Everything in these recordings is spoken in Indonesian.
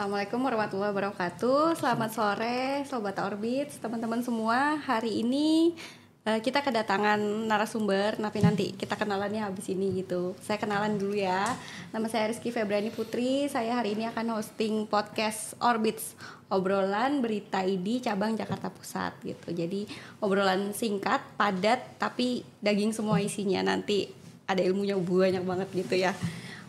Assalamualaikum warahmatullahi wabarakatuh. Selamat sore Sobat Orbit, teman-teman semua. Hari ini kita kedatangan narasumber, tapi nanti kita kenalannya habis ini gitu. Saya kenalan dulu ya. Nama saya Rizky Febriani Putri. Saya hari ini akan hosting podcast Orbits, obrolan berita ID cabang Jakarta Pusat gitu. Jadi obrolan singkat, padat, tapi daging semua isinya. Nanti ada ilmunya banyak banget gitu ya.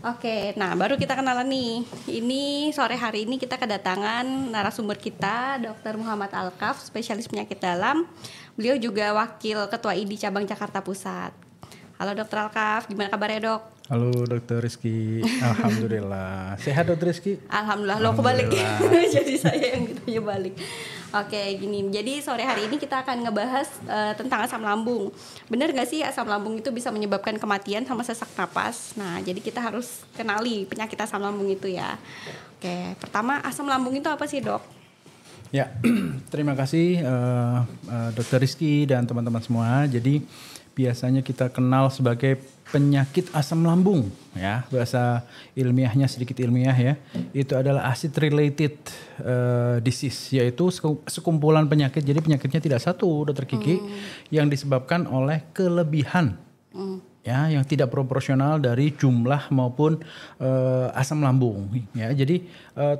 Oke, nah baru kita kenalan nih. Ini sore hari ini kita kedatangan narasumber kita, Dr. Muhammad Alkaf, spesialis penyakit dalam. Beliau juga wakil ketua ID cabang Jakarta Pusat. Halo Dr. Alkaf, gimana kabarnya dok? Halo Dr. Rizky, alhamdulillah. Sehat Dr. Rizky? Alhamdulillah, lo kebalik. Jadi saya yang ditanya balik. Oke, gini. Jadi sore hari ini kita akan ngebahas tentang asam lambung. Benar nggak sih asam lambung itu bisa menyebabkan kematian sama sesak napas? Nah, jadi kita harus kenali penyakit asam lambung itu ya. Oke, pertama asam lambung itu apa sih dok? Ya, terima kasih Dr. Rizky dan teman-teman semua. Jadi biasanya kita kenal sebagai penyakit asam lambung ya, bahasa ilmiahnya sedikit ilmiah ya. Itu adalah acid related disease, yaitu sekumpulan penyakit. Jadi penyakitnya tidak satu, Dr. Kiki, yang disebabkan oleh kelebihan ya yang tidak proporsional dari jumlah maupun asam lambung ya. Jadi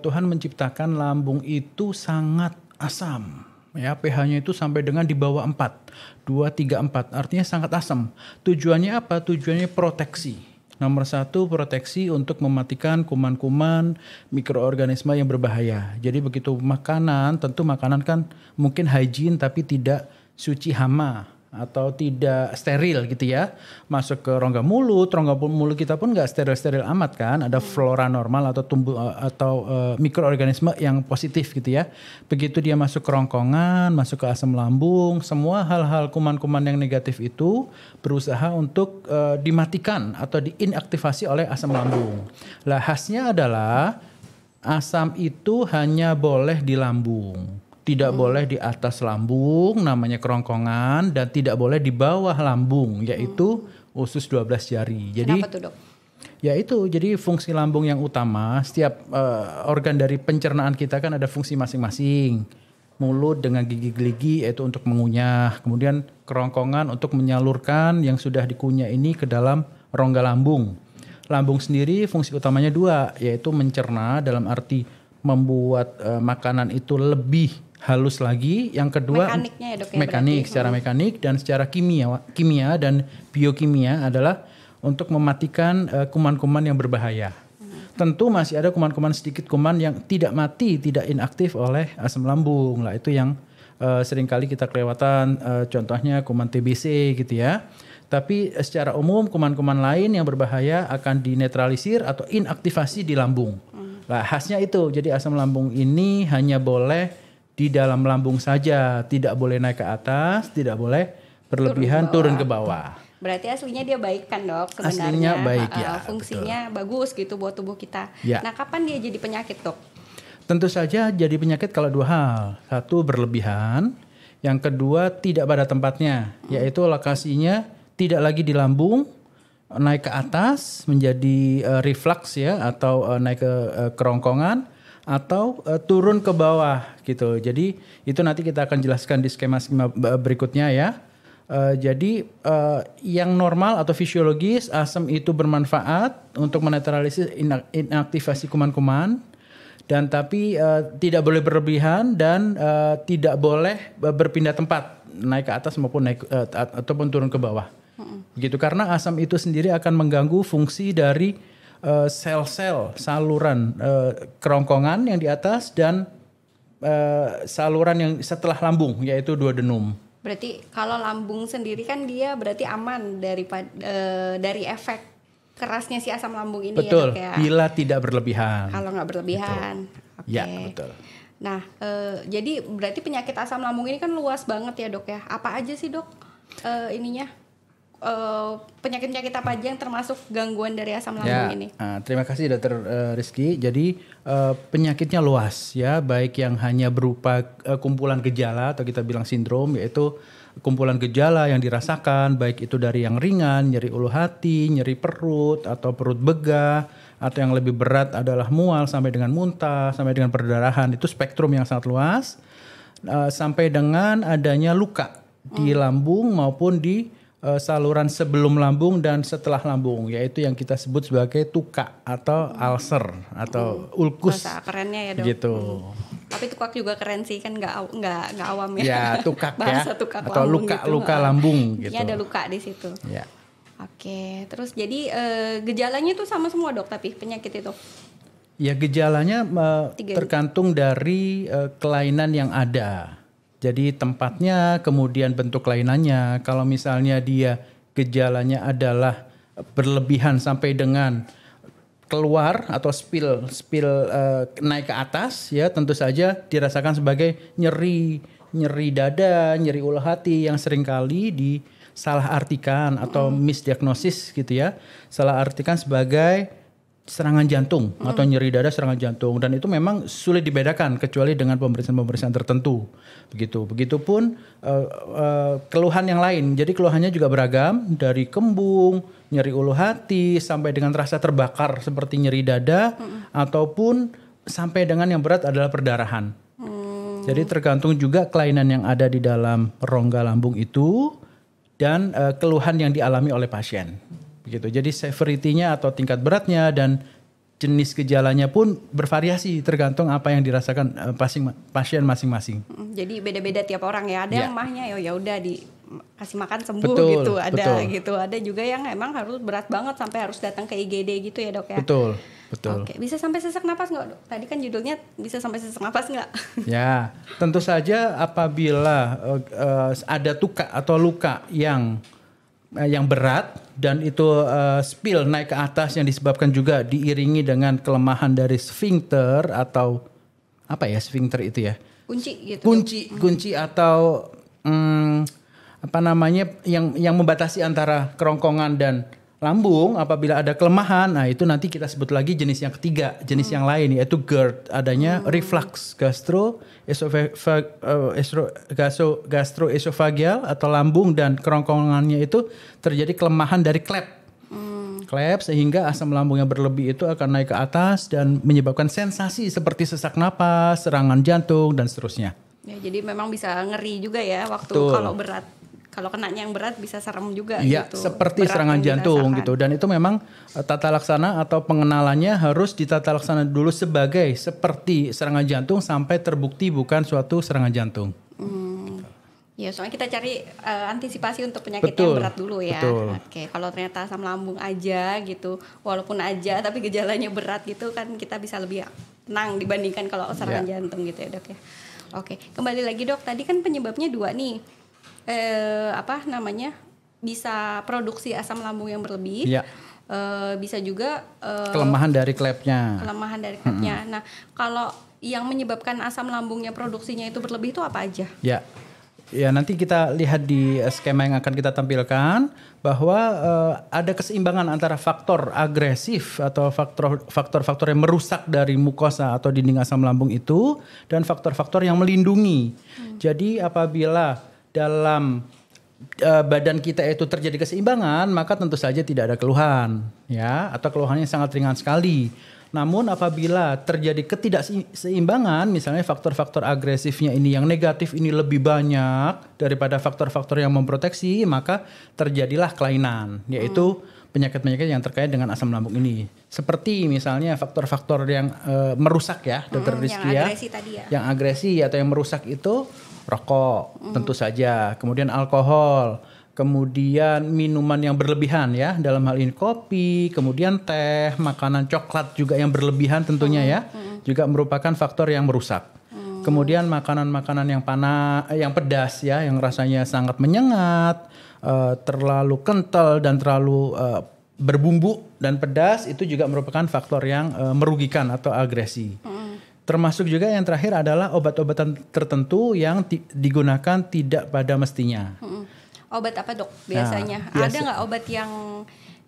Tuhan menciptakan lambung itu sangat asam. Ya, pH-nya itu sampai dengan di bawah 4, 2, 3, 4, artinya sangat asam. Tujuannya apa? Tujuannya proteksi. Nomor 1, proteksi untuk mematikan kuman-kuman mikroorganisme yang berbahaya. Jadi begitu makanan, tentu makanan kan mungkin hygiene tapi tidak suci hama atau tidak steril gitu ya. Masuk ke rongga mulut kita pun nggak steril amat kan. Ada flora normal atau mikroorganisme yang positif gitu ya. Begitu dia masuk ke rongkongan, masuk ke asam lambung, semua hal-hal kuman-kuman yang negatif itu berusaha untuk dimatikan atau diinaktivasi oleh asam lambung. Lah khasnya adalah asam itu hanya boleh di lambung. Tidak boleh di atas lambung, namanya kerongkongan, dan tidak boleh di bawah lambung, yaitu usus 12 jari. Jadi, kenapa tuh dok? Ya itu, jadi fungsi lambung yang utama, setiap organ dari pencernaan kita kan ada fungsi masing-masing. Mulut dengan gigi-gigi yaitu untuk mengunyah, kemudian kerongkongan untuk menyalurkan yang sudah dikunyah ini ke dalam rongga lambung. Lambung sendiri fungsi utamanya 2, yaitu mencerna dalam arti membuat makanan itu lebih halus lagi. Yang kedua mekaniknya ya dok ya, mekanik, secara mekanik dan secara kimia dan biokimia adalah untuk mematikan kuman-kuman yang berbahaya. Tentu masih ada kuman-kuman sedikit kuman yang tidak mati, tidak inaktif oleh asam lambung lah, itu yang seringkali kita kelewatan, contohnya kuman TBC gitu ya. Tapi secara umum kuman-kuman lain yang berbahaya akan dinetralisir atau inaktivasi di lambung. Nah, khasnya itu, jadi asam lambung ini hanya boleh di dalam lambung saja, tidak boleh naik ke atas, tidak boleh berlebihan turun ke bawah. Berarti aslinya dia baik kan dok sebenarnya? Aslinya baik ya. Fungsinya betul. Bagus gitu buat tubuh kita. Ya. Nah kapan dia jadi penyakit dok? Tentu saja jadi penyakit kalau 2 hal. 1 berlebihan, yang kedua tidak pada tempatnya, yaitu lokasinya tidak lagi di lambung, naik ke atas menjadi reflux ya, atau naik ke kerongkongan, atau turun ke bawah gitu. Jadi itu nanti kita akan jelaskan di skema-skema berikutnya ya. Jadi yang normal atau fisiologis, asam itu bermanfaat untuk menetralisir inaktivasi kuman-kuman, dan tapi tidak boleh berlebihan dan tidak boleh berpindah tempat, naik ke atas maupun naik ataupun turun ke bawah. Gitu, karena asam itu sendiri akan mengganggu fungsi dari sel-sel saluran kerongkongan yang di atas dan saluran yang setelah lambung, yaitu duodenum. Berarti kalau lambung sendiri kan dia berarti aman dari efek kerasnya si asam lambung ini. Betul, ya dok ya. Bila tidak berlebihan. Kalau nggak berlebihan. Betul. Ya, betul. Nah, jadi berarti penyakit asam lambung ini kan luas banget ya dok ya. Apa aja sih dok ininya? Penyakit-penyakit apa aja yang termasuk gangguan dari asam lambung ini? Terima kasih Dr. Rizky. Jadi penyakitnya luas ya, baik yang hanya berupa kumpulan gejala atau kita bilang sindrom, yaitu kumpulan gejala yang dirasakan, baik itu dari yang ringan, nyeri ulu hati, nyeri perut, atau perut begah, atau yang lebih berat adalah mual sampai dengan muntah, sampai dengan perdarahan. Itu spektrum yang sangat luas, sampai dengan adanya luka di lambung maupun di saluran sebelum lambung dan setelah lambung, yaitu yang kita sebut sebagai tuka atau ulcer atau ulkus. Bahasa kerennya ya dok. Gitu. Tapi tukak juga keren sih, kan nggak awam ya. Ya tukak Bahasa ya. tukak Atau lambung luka gitu. luka lambung gitu. Intinya ada luka di situ. Ya. Oke, terus jadi gejalanya itu sama semua dok, tapi penyakit itu? Ya gejalanya Tiga. tergantung dari kelainan yang ada. Jadi tempatnya, kemudian bentuk kelainannya. Kalau misalnya dia gejalanya adalah berlebihan sampai dengan keluar atau spill naik ke atas, ya tentu saja dirasakan sebagai nyeri dada, nyeri ulu hati yang seringkali disalah artikan atau misdiagnosis gitu ya. Salah artikan sebagai serangan jantung atau nyeri dada serangan jantung, dan itu memang sulit dibedakan kecuali dengan pemeriksaan tertentu. Begitupun keluhan yang lain. Jadi keluhannya juga beragam, dari kembung, nyeri ulu hati sampai dengan rasa terbakar seperti nyeri dada, ataupun sampai dengan yang berat adalah perdarahan. Jadi tergantung juga kelainan yang ada di dalam rongga lambung itu dan keluhan yang dialami oleh pasien. Begitu. Jadi severity-nya atau tingkat beratnya dan jenis gejalanya pun bervariasi tergantung apa yang dirasakan pasien masing-masing. Jadi beda-beda tiap orang ya. Ada yang mahnya ya udah dikasih makan sembuh gitu, ada betul. Gitu. Ada juga yang emang harus berat banget sampai harus datang ke IGD gitu ya dok ya. Betul. Oke, bisa sampai sesak napas nggak dok? Tadi kan judulnya bisa sampai sesak napas nggak? Ya, tentu saja apabila ada tuka atau luka yang berat dan itu spill naik ke atas yang disebabkan juga diiringi dengan kelemahan dari sphincter atau apa ya sphincter itu ya? Kunci gitu. Kunci atau apa namanya yang membatasi antara kerongkongan dan lambung. Apabila ada kelemahan, nah itu nanti kita sebut lagi jenis yang ketiga, jenis yang lain yaitu GERD, adanya reflux gastroesophageal atau lambung dan kerongkongannya itu terjadi kelemahan dari klep. Klep sehingga asam lambung yang berlebih itu akan naik ke atas dan menyebabkan sensasi seperti sesak napas, serangan jantung dan seterusnya. Ya, jadi memang bisa ngeri juga ya waktu kalau berat. Kalau kenanya yang berat bisa serem juga ya, gitu. Seperti berat serangan jantung dirasakan. gitu. Dan itu memang tata laksana atau pengenalannya harus ditata laksana dulu sebagai seperti serangan jantung sampai terbukti bukan suatu serangan jantung. Ya, soalnya kita cari antisipasi untuk penyakit yang berat dulu ya. Betul. Oke, kalau ternyata asam lambung aja gitu, walaupun aja tapi gejalanya berat gitu kan kita bisa lebih tenang dibandingkan kalau serangan jantung gitu ya dok ya. Oke, kembali lagi dok, tadi kan penyebabnya dua nih. Bisa produksi asam lambung yang berlebih, bisa juga kelemahan dari klepnya. Nah, kalau yang menyebabkan asam lambungnya produksinya itu berlebih itu apa aja? Ya nanti kita lihat di skema yang akan kita tampilkan bahwa ada keseimbangan antara faktor agresif atau faktor-faktor yang merusak dari mukosa atau dinding asam lambung itu dan faktor-faktor yang melindungi. Jadi apabila dalam badan kita itu terjadi keseimbangan, maka tentu saja tidak ada keluhan, ya, atau keluhannya sangat ringan sekali. Namun apabila terjadi ketidakseimbangan, misalnya faktor-faktor agresifnya ini yang negatif ini lebih banyak daripada faktor-faktor yang memproteksi, maka terjadilah kelainan, yaitu penyakit-penyakit yang terkait dengan asam lambung ini. Seperti misalnya faktor-faktor yang merusak ya, Dr. Rizky ya. Yang agresi tadi ya. Yang agresi atau yang merusak itu rokok tentu saja, kemudian alkohol, kemudian minuman yang berlebihan ya, dalam hal ini kopi, kemudian teh, makanan coklat juga yang berlebihan tentunya ya, juga merupakan faktor yang merusak. Kemudian makanan-makanan yang yang pedas ya, yang rasanya sangat menyengat, terlalu kental dan terlalu berbumbu dan pedas itu juga merupakan faktor yang merugikan atau agresi. Termasuk juga yang terakhir adalah obat-obatan tertentu yang digunakan tidak pada mestinya. Obat apa dok biasanya? Nah, ada nggak obat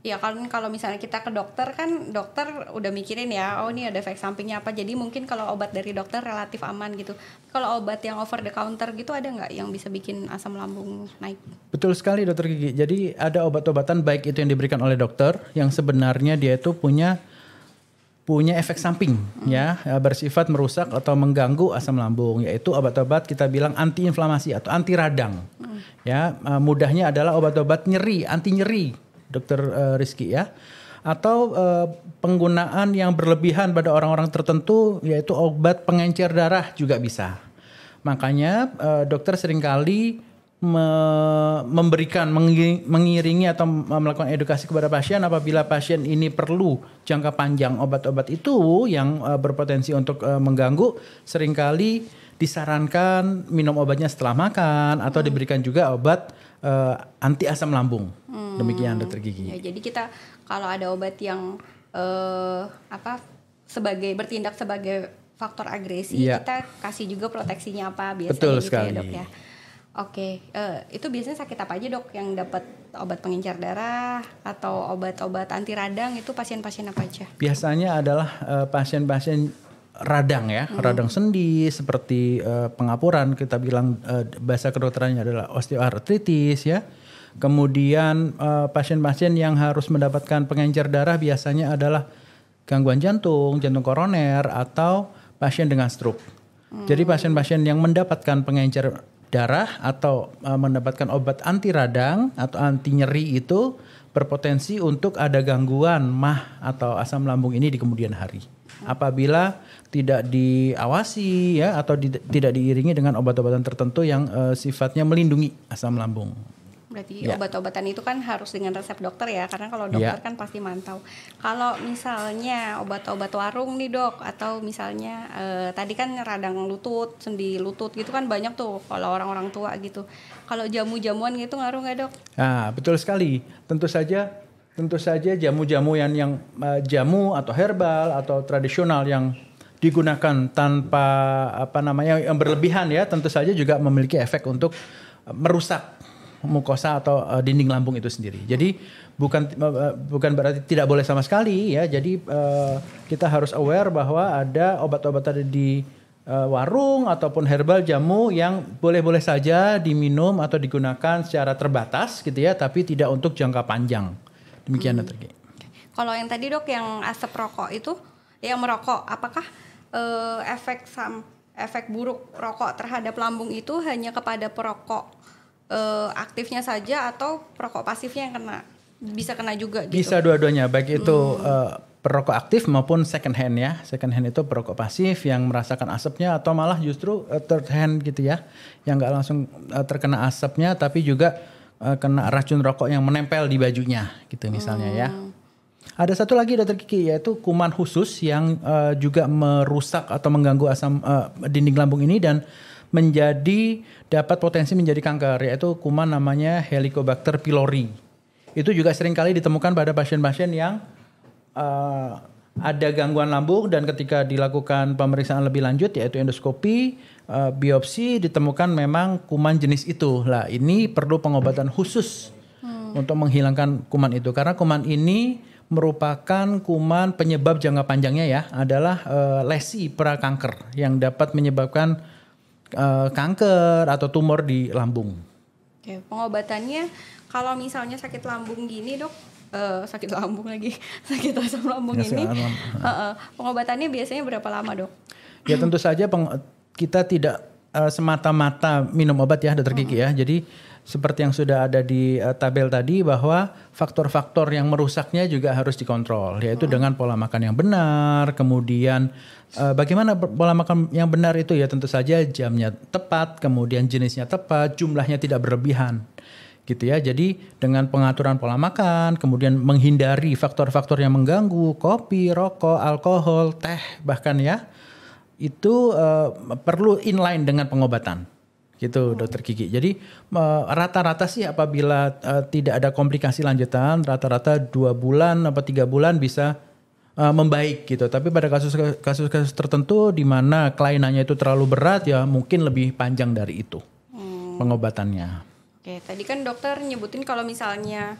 Ya kan kalau misalnya kita ke dokter kan dokter udah mikirin ya, oh ini ada efek sampingnya apa. Jadi mungkin kalau obat dari dokter relatif aman gitu. Kalau obat yang over the counter gitu ada nggak yang bisa bikin asam lambung naik? Betul sekali Dokter Gigi. Jadi ada obat-obatan baik itu yang diberikan oleh dokter yang sebenarnya dia itu punya efek samping ya, bersifat merusak atau mengganggu asam lambung, yaitu obat-obat kita bilang anti inflamasi atau anti radang. Ya, mudahnya adalah obat-obat nyeri, anti nyeri. Dokter Rizky ya, atau penggunaan yang berlebihan pada orang-orang tertentu yaitu obat pengencer darah juga bisa. Makanya dokter seringkali memberikan mengiringi atau melakukan edukasi kepada pasien apabila pasien ini perlu jangka panjang obat-obat itu yang berpotensi untuk mengganggu, seringkali disarankan minum obatnya setelah makan atau diberikan juga obat anti asam lambung. Demikian Dokter Gigi. Ya, jadi kita kalau ada obat yang bertindak sebagai faktor agresi, kita kasih juga proteksinya apa biasanya. Betul gitu sekali. Ya Dok ya. Oke, itu biasanya sakit apa aja Dok yang dapat obat pengencer darah atau obat-obat anti radang, itu pasien-pasien apa aja? Biasanya adalah pasien-pasien radang ya, radang sendi seperti pengapuran, kita bilang bahasa kedokterannya adalah osteoartritis ya. Kemudian pasien-pasien yang harus mendapatkan pengencer darah biasanya adalah gangguan jantung koroner atau pasien dengan stroke. Jadi pasien-pasien yang mendapatkan pengencer darah atau mendapatkan obat anti radang atau anti nyeri itu berpotensi untuk ada gangguan MAH atau asam lambung ini di kemudian hari. Apabila tidak diawasi ya atau tidak diiringi dengan obat-obatan tertentu yang sifatnya melindungi asam lambung. Berarti obat-obatan itu kan harus dengan resep dokter ya, karena kalau dokter kan pasti mantau. Kalau misalnya obat-obat warung nih Dok, atau misalnya tadi kan radang lutut, sendi lutut gitu kan banyak tuh kalau orang-orang tua gitu. Kalau jamu-jamuan gitu ngaruh nggak Dok? Nah, betul sekali. Tentu saja jamu-jamu yang jamu atau herbal atau tradisional yang digunakan tanpa yang berlebihan ya, tentu saja juga memiliki efek untuk merusak mukosa atau dinding lambung itu sendiri. Jadi bukan berarti tidak boleh sama sekali ya. Jadi kita harus aware bahwa ada obat-obatan di warung ataupun herbal jamu yang boleh-boleh saja diminum atau digunakan secara terbatas gitu ya, tapi tidak untuk jangka panjang. Demikian Dr. G. Kalau yang tadi Dok yang asap rokok itu, yang merokok, apakah efek buruk rokok terhadap lambung itu hanya kepada perokok aktifnya saja atau perokok pasifnya yang bisa kena juga gitu? Bisa dua-duanya, baik itu perokok aktif maupun second hand ya. Second hand itu perokok pasif yang merasakan asapnya atau malah justru third hand gitu ya, yang nggak langsung terkena asapnya tapi juga kena racun rokok yang menempel di bajunya gitu misalnya ya. Ada satu lagi Dr. Kiki, yaitu kuman khusus yang juga merusak atau mengganggu asam dinding lambung ini dan dapat potensi menjadi kanker, yaitu kuman namanya Helicobacter pylori. Itu juga seringkali ditemukan pada pasien-pasien yang ada gangguan lambung dan ketika dilakukan pemeriksaan lebih lanjut yaitu endoskopi, biopsi ditemukan memang kuman jenis itu. Lah ini perlu pengobatan khusus untuk menghilangkan kuman itu karena kuman ini merupakan kuman penyebab jangka panjangnya ya adalah lesi prakanker yang dapat menyebabkan kanker atau tumor di lambung. Oke, pengobatannya kalau misalnya sakit lambung gini Dok, sakit asam lambung ini, pengobatannya biasanya berapa lama Dok? Ya tentu saja kita tidak semata-mata minum obat ya Dr. Kiki ya. Jadi seperti yang sudah ada di tabel tadi bahwa faktor-faktor yang merusaknya juga harus dikontrol, yaitu dengan pola makan yang benar, kemudian bagaimana pola makan yang benar itu ya tentu saja jamnya tepat, kemudian jenisnya tepat, jumlahnya tidak berlebihan gitu ya. Jadi dengan pengaturan pola makan, kemudian menghindari faktor-faktor yang mengganggu, kopi, rokok, alkohol, teh bahkan ya, itu perlu inline dengan pengobatan. Gitu Dokter Kiki. Jadi rata-rata sih apabila tidak ada komplikasi lanjutan, rata-rata 2 bulan atau 3 bulan bisa membaik gitu. Tapi pada kasus-kasus tertentu di mana kelainannya itu terlalu berat ya mungkin lebih panjang dari itu pengobatannya. Oke, tadi kan dokter nyebutin kalau misalnya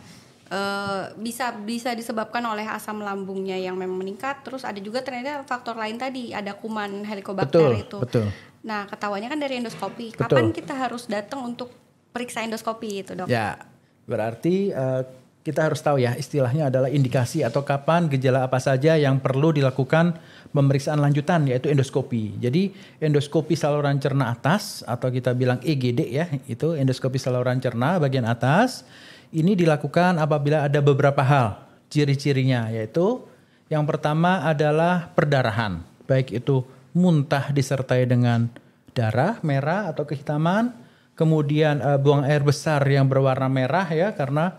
bisa disebabkan oleh asam lambungnya yang memang meningkat. Terus ada juga ternyata faktor lain tadi, ada kuman Helicobacter itu. Betul. Nah, ketahuannya kan dari endoskopi. Betul. Kapan kita harus datang untuk periksa endoskopi itu, Dok? Ya, berarti kita harus tahu ya, istilahnya adalah indikasi atau kapan gejala apa saja yang perlu dilakukan pemeriksaan lanjutan, yaitu endoskopi. Jadi endoskopi saluran cerna atas atau kita bilang EGD ya, itu endoskopi saluran cerna bagian atas. Ini dilakukan apabila ada beberapa hal ciri-cirinya, yaitu yang pertama adalah perdarahan, baik itu muntah disertai dengan darah merah atau kehitaman, kemudian buang air besar yang berwarna merah ya, karena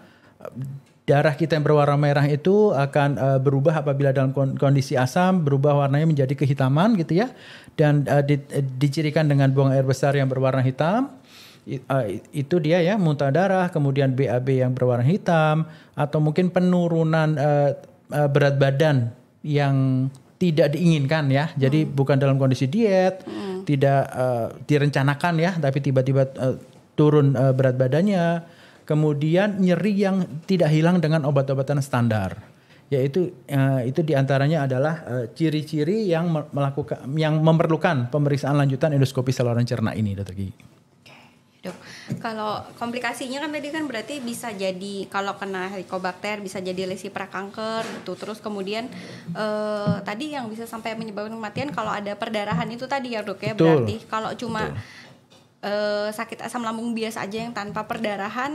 darah kita yang berwarna merah itu akan berubah apabila dalam kondisi asam, berubah warnanya menjadi kehitaman gitu ya, dan dicirikan dengan buang air besar yang berwarna hitam. Itu dia ya, muntah darah, kemudian BAB yang berwarna hitam, atau mungkin penurunan berat badan yang tidak diinginkan ya. Jadi bukan dalam kondisi diet, tidak direncanakan ya, tapi tiba-tiba turun berat badannya. Kemudian nyeri yang tidak hilang dengan obat-obatan standar. Yaitu itu diantaranya adalah ciri-ciri yang memerlukan pemeriksaan lanjutan endoskopi saluran cerna ini, Dr. Gigi. Dok, kalau komplikasinya kan tadi kan berarti bisa jadi kalau kena Helicobacter bisa jadi lesi prakanker gitu. Terus kemudian tadi yang bisa sampai menyebabkan kematian kalau ada perdarahan itu tadi ya, Dok ya. Betul. Berarti kalau cuma sakit asam lambung biasa aja yang tanpa perdarahan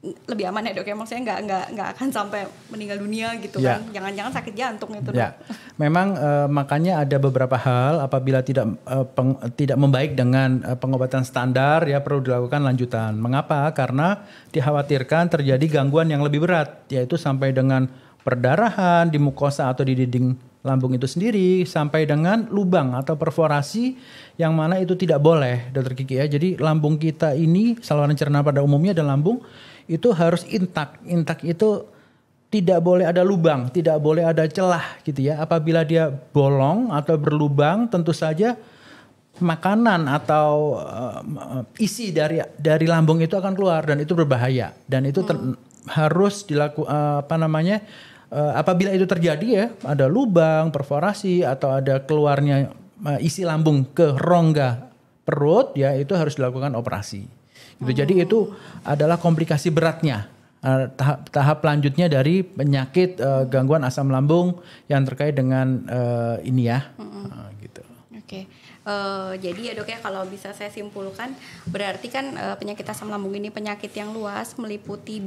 lebih aman ya, Dok ya. Maksudnya nggak akan sampai meninggal dunia gitu ya. kan. Jangan-jangan sakit jantung itu, Dok. Ya. Memang makanya ada beberapa hal apabila tidak membaik dengan pengobatan standar ya perlu dilakukan lanjutan. Mengapa? Karena dikhawatirkan terjadi gangguan yang lebih berat, yaitu sampai dengan perdarahan di mukosa atau di dinding lambung itu sendiri, sampai dengan lubang atau perforasi yang mana itu tidak boleh, Dr. Kiki ya. Jadi lambung kita ini, saluran cerna pada umumnya dan lambung itu harus intak. Intak itu tidak boleh ada lubang, tidak boleh ada celah gitu ya. Apabila dia bolong atau berlubang, tentu saja makanan atau isi dari lambung itu akan keluar dan itu berbahaya. Dan itu harus dilakukan apabila itu terjadi ya, ada lubang, perforasi atau ada keluarnya isi lambung ke rongga perut ya, itu harus dilakukan operasi. Gitu. Jadi itu adalah komplikasi beratnya, tahap lanjutnya dari penyakit gangguan asam lambung yang terkait dengan ini ya. Gitu. Oke. Jadi ya, Dok ya, kalau bisa saya simpulkan berarti kan penyakit asam lambung ini penyakit yang luas, meliputi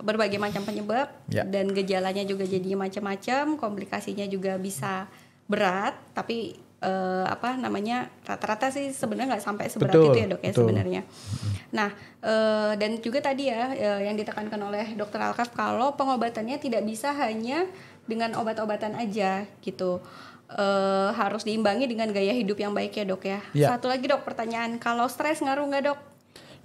berbagai macam penyebab dan gejalanya juga jadi macam-macam, komplikasinya juga bisa berat, tapi rata-rata sih sebenarnya nggak sampai seberat itu ya, Dok ya sebenarnya. Nah, dan juga tadi ya yang ditekankan oleh Dr. Alkaf kalau pengobatannya tidak bisa hanya dengan obat-obatan aja gitu. Harus diimbangi dengan gaya hidup yang baik ya, Dok ya. Satu lagi, Dok, pertanyaan, kalau stres ngaruh nggak, Dok?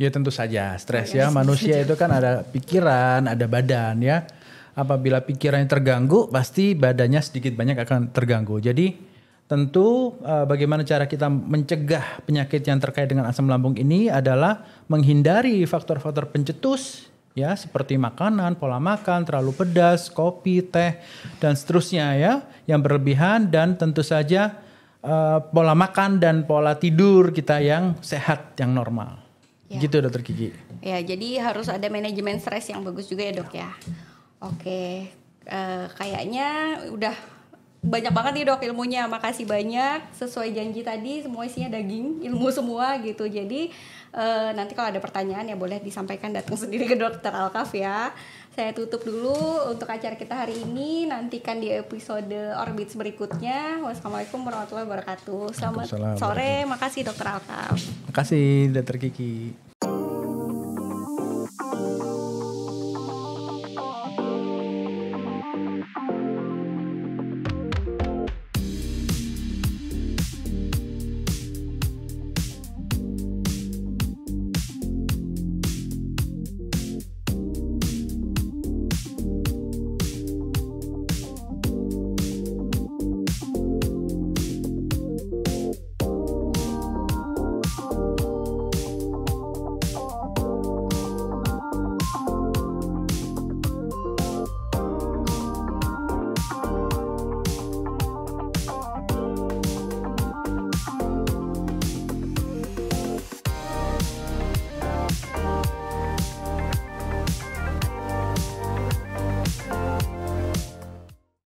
Ya tentu saja, stres ya. Manusia itu kan ada pikiran, ada badan ya. Apabila pikirannya terganggu, pasti badannya sedikit banyak akan terganggu. Jadi tentu bagaimana cara kita mencegah penyakit yang terkait dengan asam lambung ini adalah menghindari faktor-faktor pencetus ya, seperti makanan, pola makan, terlalu pedas, kopi, teh, dan seterusnya ya, yang berlebihan, dan tentu saja pola makan dan pola tidur kita yang sehat, yang normal. Ya. Gitu, Dr. Kiki. Ya, jadi harus ada manajemen stres yang bagus juga ya, Dok ya. Oke, kayaknya udah banyak banget nih, Dok, ilmunya. Makasih banyak. Sesuai janji tadi, semua isinya daging, ilmu semua gitu. Jadi nanti kalau ada pertanyaan ya boleh disampaikan, datang sendiri ke Dr. Alkaf ya. Saya tutup dulu untuk acara kita hari ini. Nantikan di episode Orbits berikutnya. Wassalamualaikum warahmatullahi wabarakatuh. Selamat sore. Makasih, Dr. Alkaf. Makasih, Dr. Kiki.